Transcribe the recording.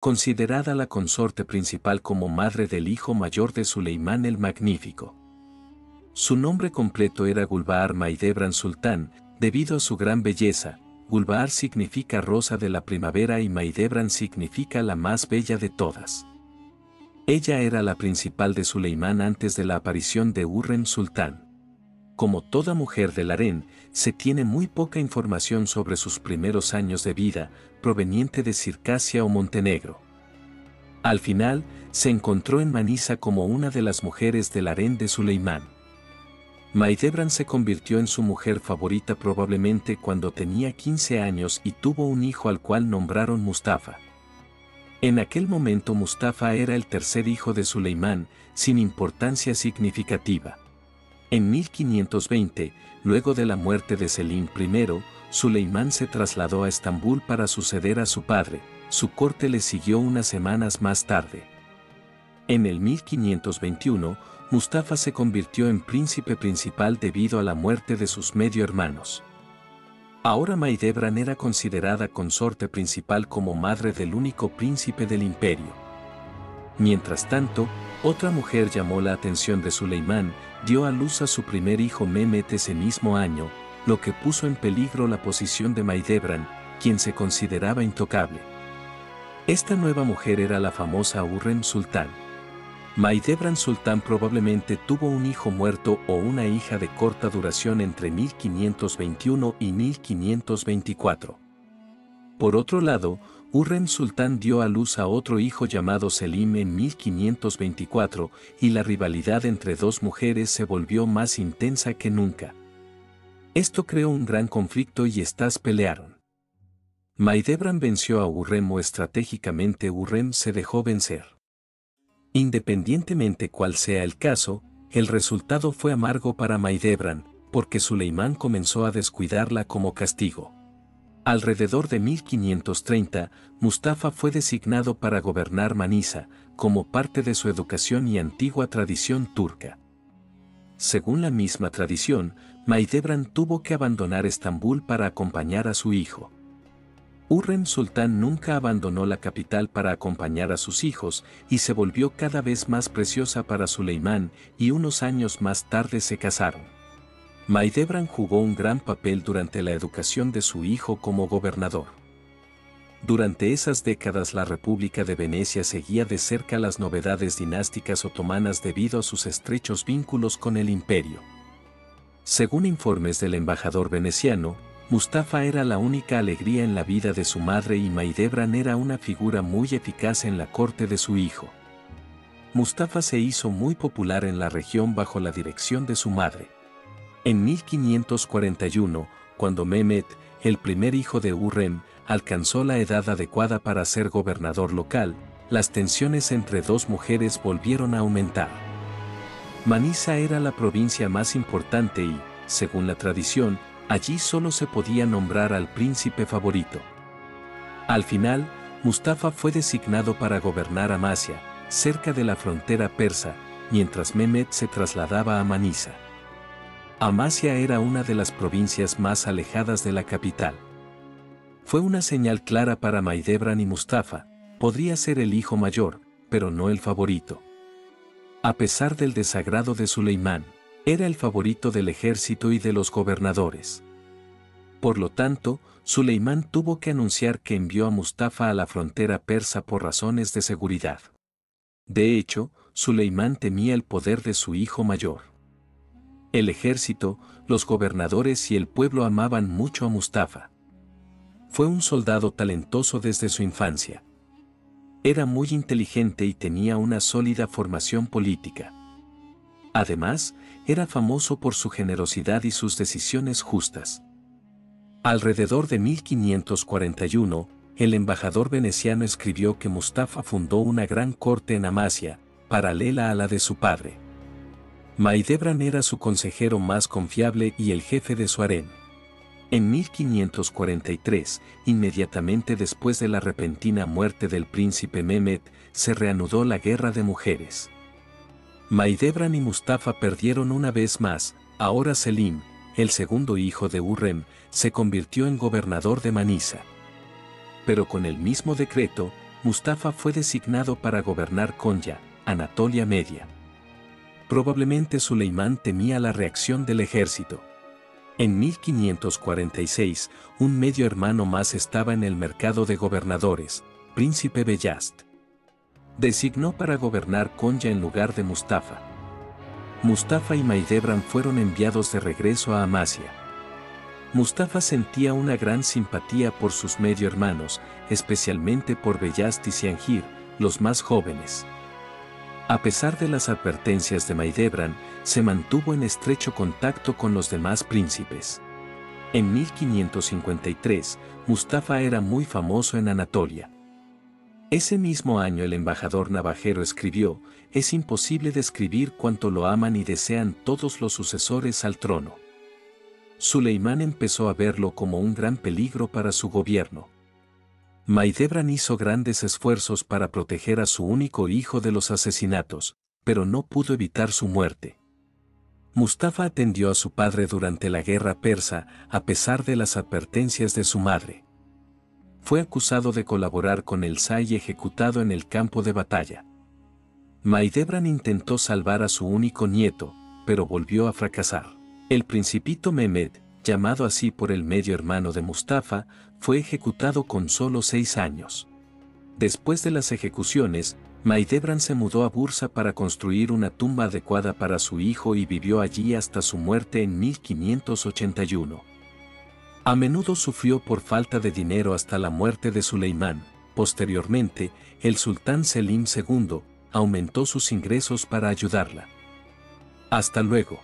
considerada la consorte principal como madre del hijo mayor de Suleimán el Magnífico. Su nombre completo era Gulbaar Mahidevran Sultán, debido a su gran belleza. Gulbaar significa rosa de la primavera y Mahidevran significa la más bella de todas. Ella era la principal de Suleimán antes de la aparición de Hurrem Sultán. Como toda mujer del harén, se tiene muy poca información sobre sus primeros años de vida, proveniente de Circasia o Montenegro. Al final, se encontró en Manisa como una de las mujeres del harén de Suleimán. Mahidevran se convirtió en su mujer favorita probablemente cuando tenía 15 años y tuvo un hijo al cual nombraron Mustafa. En aquel momento Mustafa era el tercer hijo de Suleimán, sin importancia significativa. En 1520, luego de la muerte de Selim I, Suleimán se trasladó a Estambul para suceder a su padre. Su corte le siguió unas semanas más tarde. En el 1521, Mustafa se convirtió en príncipe principal debido a la muerte de sus medio hermanos. Ahora Mahidevran era considerada consorte principal como madre del único príncipe del imperio. Mientras tanto, otra mujer llamó la atención de Suleimán, dio a luz a su primer hijo Mehmet ese mismo año, lo que puso en peligro la posición de Mahidevran, quien se consideraba intocable. Esta nueva mujer era la famosa Hurrem Sultán. Mahidevran Sultán probablemente tuvo un hijo muerto o una hija de corta duración entre 1521 y 1524. Por otro lado, Hurrem Sultán dio a luz a otro hijo llamado Selim en 1524 y la rivalidad entre dos mujeres se volvió más intensa que nunca. Esto creó un gran conflicto y estas pelearon. Mahidevran venció a Hurrem o estratégicamente Hurrem se dejó vencer. Independientemente cuál sea el caso, el resultado fue amargo para Mahidevran, porque Suleimán comenzó a descuidarla como castigo. Alrededor de 1530, Mustafa fue designado para gobernar Manisa, como parte de su educación y antigua tradición turca. Según la misma tradición, Mahidevran tuvo que abandonar Estambul para acompañar a su hijo. Hurrem Sultán nunca abandonó la capital para acompañar a sus hijos y se volvió cada vez más preciosa para Suleimán y unos años más tarde se casaron. Mahidevran jugó un gran papel durante la educación de su hijo como gobernador. Durante esas décadas la República de Venecia seguía de cerca las novedades dinásticas otomanas debido a sus estrechos vínculos con el imperio. Según informes del embajador veneciano, Mustafa era la única alegría en la vida de su madre y Mahidevran era una figura muy eficaz en la corte de su hijo. Mustafa se hizo muy popular en la región bajo la dirección de su madre. En 1541, cuando Mehmet, el primer hijo de Hurrem, alcanzó la edad adecuada para ser gobernador local, las tensiones entre dos mujeres volvieron a aumentar. Manisa era la provincia más importante y, según la tradición, allí solo se podía nombrar al príncipe favorito. Al final, Mustafa fue designado para gobernar Amasya, cerca de la frontera persa, mientras Mehmet se trasladaba a Manisa. Amasya era una de las provincias más alejadas de la capital. Fue una señal clara para Mahidevran y Mustafa, podría ser el hijo mayor, pero no el favorito. A pesar del desagrado de Suleimán, era el favorito del ejército y de los gobernadores. Por lo tanto, Suleimán tuvo que anunciar que envió a Mustafa a la frontera persa por razones de seguridad. De hecho, Suleimán temía el poder de su hijo mayor. El ejército, los gobernadores y el pueblo amaban mucho a Mustafa. Fue un soldado talentoso desde su infancia. Era muy inteligente y tenía una sólida formación política. Además, era famoso por su generosidad y sus decisiones justas. Alrededor de 1541, el embajador veneciano escribió que Mustafa fundó una gran corte en Amasya, paralela a la de su padre. Mahidevran era su consejero más confiable y el jefe de su harén. En 1543, inmediatamente después de la repentina muerte del príncipe Mehmet, se reanudó la guerra de mujeres. Mahidevran y Mustafa perdieron una vez más. Ahora Selim, el segundo hijo de Hurrem, se convirtió en gobernador de Manisa. Pero con el mismo decreto, Mustafa fue designado para gobernar Konya, Anatolia Media. Probablemente Suleimán temía la reacción del ejército. En 1546, un medio hermano más estaba en el mercado de gobernadores, Príncipe Beyazd. Designó para gobernar Konya en lugar de Mustafa. Mustafa y Mahidevran fueron enviados de regreso a Amasya. Mustafa sentía una gran simpatía por sus medio hermanos, especialmente por Beyazd y Ciangir, los más jóvenes. A pesar de las advertencias de Mahidevran, se mantuvo en estrecho contacto con los demás príncipes. En 1553, Mustafa era muy famoso en Anatolia. Ese mismo año el embajador navajero escribió: «Es imposible describir cuánto lo aman y desean todos los sucesores al trono». Suleimán empezó a verlo como un gran peligro para su gobierno. Mahidevran hizo grandes esfuerzos para proteger a su único hijo de los asesinatos, pero no pudo evitar su muerte. Mustafa atendió a su padre durante la guerra persa, a pesar de las advertencias de su madre. Fue acusado de colaborar con el Shah y ejecutado en el campo de batalla. Mahidevran intentó salvar a su único nieto, pero volvió a fracasar. El principito Mehmed, llamado así por el medio hermano de Mustafa, fue ejecutado con solo 6 años. Después de las ejecuciones, Mahidevran se mudó a Bursa para construir una tumba adecuada para su hijo y vivió allí hasta su muerte en 1581. A menudo sufrió por falta de dinero hasta la muerte de Suleimán. Posteriormente, el sultán Selim II aumentó sus ingresos para ayudarla. Hasta luego.